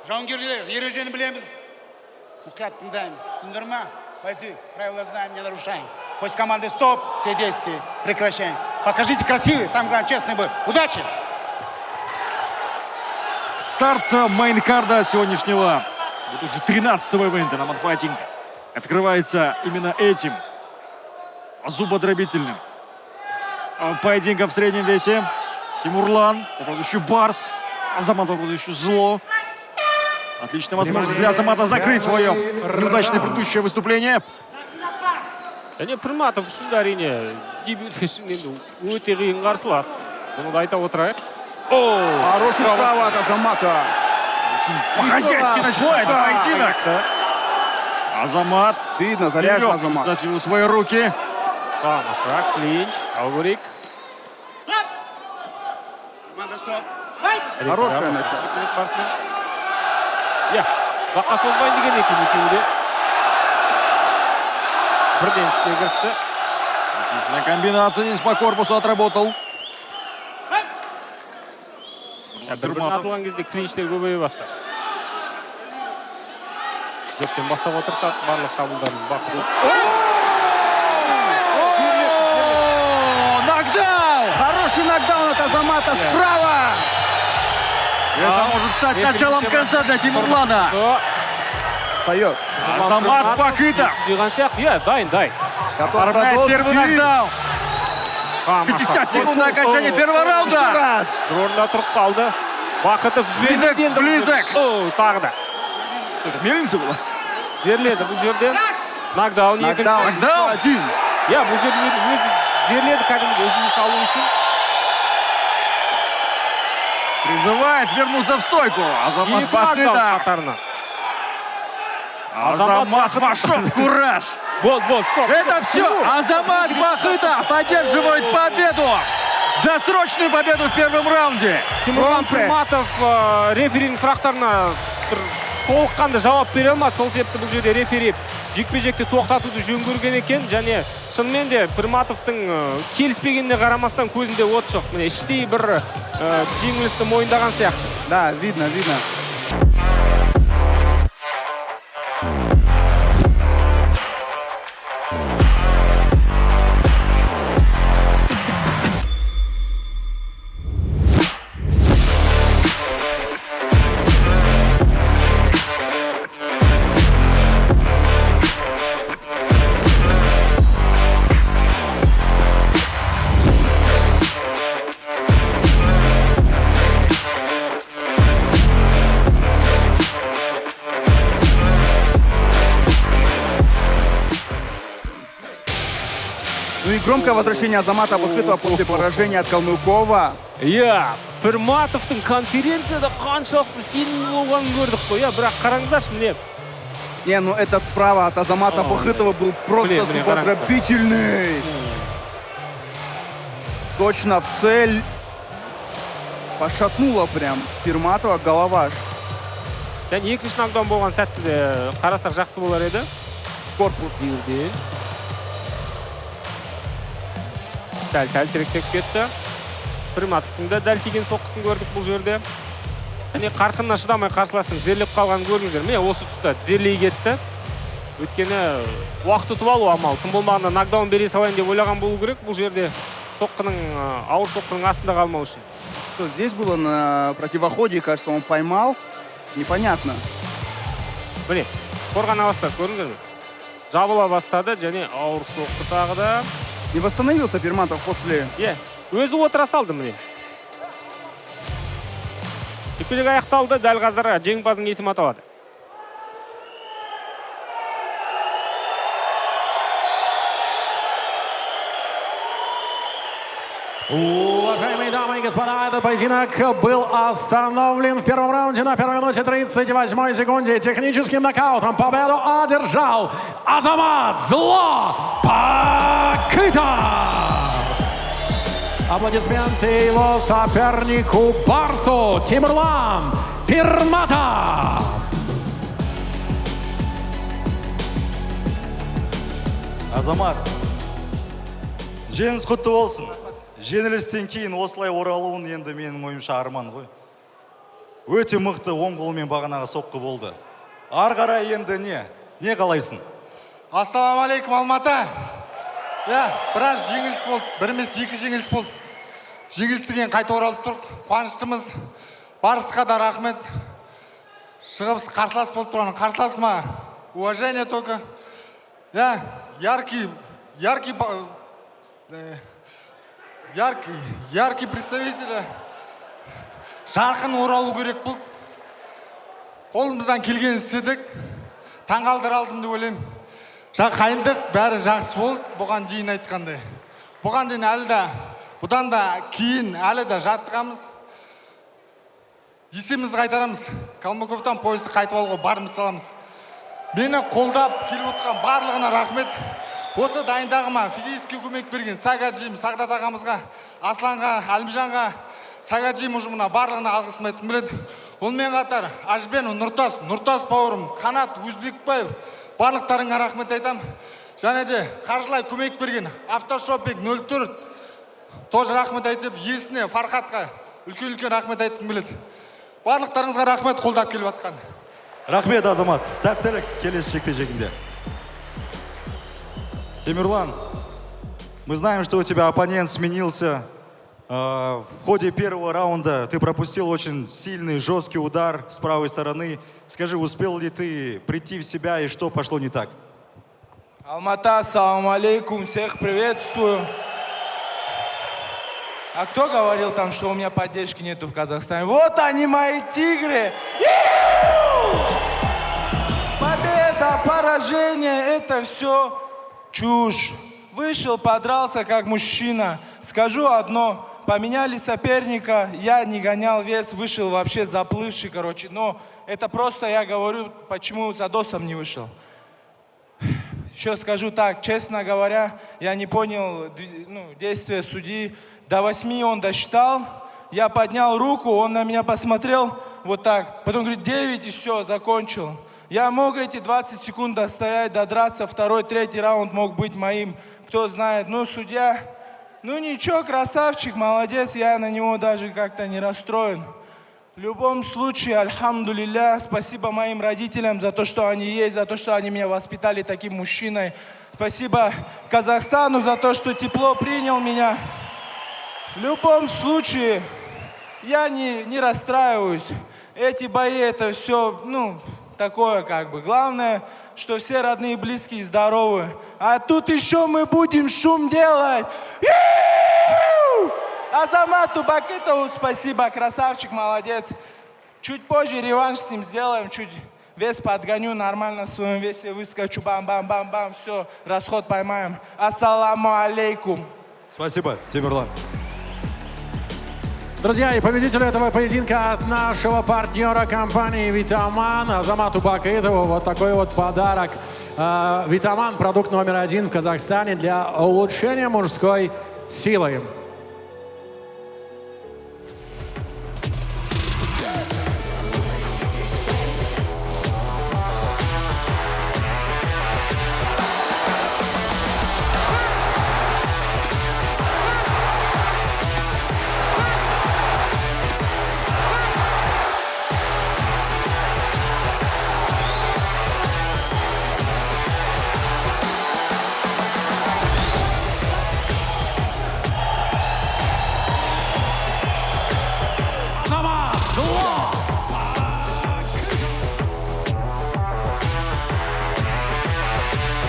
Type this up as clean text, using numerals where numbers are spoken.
Жауынгерлер, ережені білеміз. Мұқият тыңдаймыз. Түсіндір ма? Бойцы, правила знаем, не нарушаем. После команды стоп, все действия прекращаем. Покажите красивый, самое главное, честный бой. Удачи! Старт мейнкарда сегодняшнего, вот уже 13-го ивента на Манфайтинг, открывается именно этим зубодробительным поединком в среднем весе. Тимурлан, по прозвищу Барс, Азамат по прозвищу Зло. Отличная возможность для Азамата закрыть свое неудачное предыдущее выступление. Және Пірматов үшін әрине дебют үшін енді өте қиын қарсылас. Bunu da айта отырайық. Хороший справа от Азамата. По-хозяйски начинает поединок. Азамат. Видно, заряжен Азамат. Засилил свои руки. Тамаша, клинч, Алгурик. Команда стоп. Хорошее начало. Я, баққа созбайын деген екен екеуі. Бірден үстіне кірісті. Отличная комбинация здесь по корпусу отработал. Бір-бірін атылған кезде клинчтер көбейе бастады. Зеттен бастап отырсақ, барлық шабуылдарын бақылау. Нокдаун! Хороший нокдаун от Азамата справа. Это может стать началом конца для Тимурлана. Встает. Азамат Бакытов. Жиған сияқты, иә, дайын. Оформляет первый нокдаун. 50 секунд на окончание первого раунда. Раз. Орында тұрып қалды. Бақытов Близок. Тағы да. Что это, мельница была? Жерледі бұл жерден. Нокдаун. Нокдаун. Один. Я, бұл жерден өзі жерледі кәдімгі өзіне салу үшін. Призывает вернуться в стойку. Азамат Бакытов. Азамат вошел в кураж. Вот, стоп. Это все. Азамат Бакытов одерживает победу. Досрочную победу в первом раунде. Тимурлан Пірматов реферінің сұрақтарына толыққанды жауап бере алмады. Сол себепті бұл жерде рефери жекпе-жекті тоқтатуды жөн көрген екен. Және шынымен де Пірматовтың келіспегеніне қарамастан көзінде от жоқ. Міне іштей бір жеңілісті мойындаған сияқты. Да, видно. Ну и громкое возвращение Азамата Бакытова после поражения от Калмыкова. Я, Пірматовтың конференцияда қаншалықты сенімді болғанын көрдік қой. Бірақ қараңыздаршы, міне. Не, ну этот справа от Азамата Бакытова был просто зубодробительный. Точно в цель. Пошатнула прям Пірматова голова. Және екінші нокдаун болған сәтті де қарасақ жақсы болар еді. Корпус. Бірден. Сәл тіректеп кетті. Пірматовтың да дәл тиген соққысын көрдік бұл жерде. Және қарқынына шыдамай қарсыластың зерлеп қалғанын көрдіңіздер. Міне осы тұста зерлей кетті. Өйткені уақыт ұтып алу амал. Тым болмағанда нокдаун бере салайын деп ойлаған болу керек бұл жерде. Соққының ауыр соққының астында қалмау үшін. Что здесь было на противоходе, кажется, он поймал. Непонятно. Міне, қорғана бастады, көрдіңіздер ме? Жабыла бастады, және ауыр соққы тағы да. Не восстановился Пірматов после... Өзі отыра салды міне. Жекпе-жек аяқталды, дәл қазір жеңімпаздың есімі аталады. Уважаемые дамы и господа, этот поединок был остановлен в первом раунде на первой минуте 38 секунде. Техническим нокаутом победу одержал Азамат Зло Бакытов. Аплодисменты его сопернику Барсу Тимурлан Пірматов. Азамат, жеңіс құтты болсын. Жеңілістен кейін осылай оралуын енді менің ойымша арман ғой. Өте мықты оң қолымен бағанағы соққы болды. Ары қарай енді не қалайсың? Ассалаумағалейкум, Алматы. Біраз жеңіліс болды. Бір емес, екі жеңіліс болды. Жеңілістен қайта оралып тұрық. Қуаныштымыз. Барысқа да рахмет. Шығып қарсылас болып тұрған. Қарсыласыма уважение только. Яркий представитель. Жарқын оралу керек болды. Қолымыздан келген істедік. Таңғалдыр алдым деп ойлаймын. Қайындық бәрі жақсы болды. Бұған дейін айтқандай. Бұған дейін бұдан да кейін әлі де жаттығамыз. Есемізді қайтарамыз. Калмыковтан поезды қайтып алуға барымыз саламыз. Мені қолдап келіп отырған барлығына рахмет. Осы дайындағыма физически көмек берген Сагаджим, Сағдат ағамызға, Асланға, Әлімжанға, Сагаджим ұжымына барлығына алғысым айтқым келеді. Онымен қатар Ажбен, Нұртас бауырым, Қанат Өзбекбаев барлықтарыңа рахмет айтам. Және де қаржылай көмек берген Автошопинг 04 тоже рахмет айтып, иесіне Фархатқа үлкен рахмет айтқым келеді. Барлықтарыңызға рахмет қолдап келіп жатқан. Рахмет, Азамат. Сәттілік келесі жекпе-жегінде. Тимурлан, мы знаем, что у тебя оппонент сменился. В ходе первого раунда ты пропустил очень сильный, жесткий удар с правой стороны. Скажи, успел ли ты прийти в себя и что пошло не так? Алмата, ассаламу алейкум, всех приветствую. А кто говорил там, что у меня поддержки нету в Казахстане? Вот они, мои тигры! Победа, поражение, это все чушь. Вышел, подрался как мужчина. Скажу одно, поменяли соперника, я не гонял вес, вышел вообще заплывший, но это просто я говорю, почему за досом не вышел. Еще скажу так, честно говоря, я не понял действия судьи. До 8 он досчитал, я поднял руку, он на меня посмотрел вот так. Потом говорит 9 и все, закончил. Я мог эти 20 секунд достоять, додраться, второй, третий раунд мог быть моим, кто знает. Судья, ничего, красавчик, молодец, я на него даже как-то не расстроен. В любом случае, альхамдулилля, спасибо моим родителям за то, что они есть, за то, что они меня воспитали таким мужчиной. Спасибо Казахстану за то, что тепло принял меня. В любом случае, я не расстраиваюсь. Эти бои, это все, такое Главное, что все родные, близкие, здоровы. А тут еще мы будем шум делать. Азамату Бакытову спасибо, красавчик, молодец. Чуть позже реванш с ним сделаем, чуть вес подгоню, нормально в своем весе выскочу, бам-бам-бам-бам, все, расход поймаем. Ассаламу алейкум. Спасибо, Тимурлан. Друзья, и победитель этого поединка от нашего партнера компании «Витаман» Азамату Бакытову. Вот такой вот подарок. «Витаман» – продукт номер 1 в Казахстане для улучшения мужской силы.